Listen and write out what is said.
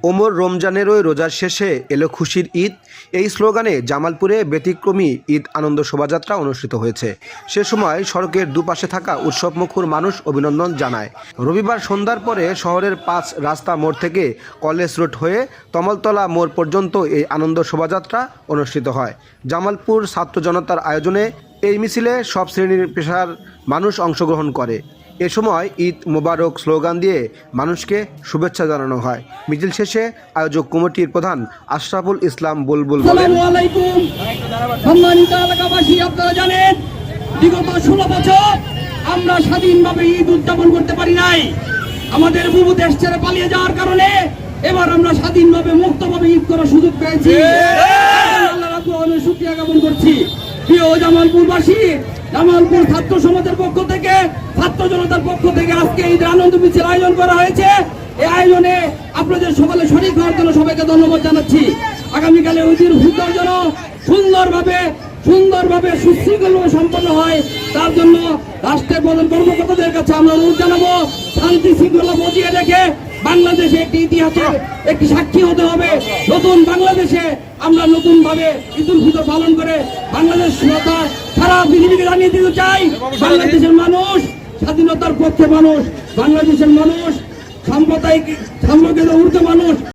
ওমর রমজানেরই রোজার শেষে এলো খুশির ঈদ। এই স্লোগানে জামালপুরে ব্যতিক্রমী ঈদ আনন্দ শোভাযাত্রা অনুষ্ঠিত হয়েছে। সে সময় সড়কের দুপাশে থাকা উৎসবমুখর মানুষ অভিনন্দন জানায়। রবিবার সন্ধ্যার পরে শহরের 5 রাস্তা মোড় থেকে কলেজ রোড হয়ে তমালতলা মোড় পর্যন্ত এই আনন্দ শোভাযাত্রা অনুষ্ঠিত হয়। জামালপুর ছাত্র জনতার আয়োজনে এই মিছিলে সব শ্রেণীর পেশার মানুষ অংশগ্রহণ করে। এ সময় ঈদ মোবারক স্লোগান দিয়ে মানুষকে শুভেচ্ছা জানানো হয়। মিছিল শেষে আয়োজক কমিটির প্রধান আশরাফুল ইসলাম বুলবুল বলেন, সম্মানিত এলাকাবাসী, আপনারা জানেন বিগত 16 বছর আমরা স্বাধীনভাবে ঈদ উদযাপন করতে পারি নাই। আমাদের বুবু দেশ ছেড়ে পালিয়ে যাওয়ার কারণে এবার আমরা স্বাধীনভাবে মুক্তভাবে ঈদ করার সুযোগ পেয়েছি। আল্লাহ রাব্বুল শুকরিয়া জ্ঞাপন করছি। প্রিয় জামালপুরবাসী, জামালপুর ছাত্র সমাজের পক্ষ থেকে, ছাত্র জনতার পক্ষ থেকে আজকে ঈদের আনন্দ মিছিল আয়োজন করা হয়েছে। এই আয়োজনে আপনাদের সকলে শরীক হওয়ার জন্য সবাইকে ধন্যবাদ জানাচ্ছি। আগামীকালে ঈদের হুজুর যেন সুন্দরভাবে সুশৃঙ্খলভাবে সম্পন্ন হয়, তার জন্য রাষ্ট্রের প্রধান কর্মকর্তাদের কাছে আমরা অনুরোধ জানাবো, শান্তি শৃঙ্খলা বজিয়ে রেখে বাংলাদেশে একটি ইতিহাসের একটি সাক্ষী হতে হবে। নতুন বাংলাদেশে আমরা নতুন ভাবে ঈদুল ফিতর পালন করে বাংলাদেশ সারা পৃথিবীকে জানিয়ে দিতে চাই, বাংলাদেশের মানুষ স্বাধীনতার পক্ষে মানুষ, বাংলাদেশের মানুষ সাম্প্রদায়িক ঊর্ধ্বে মানুষ।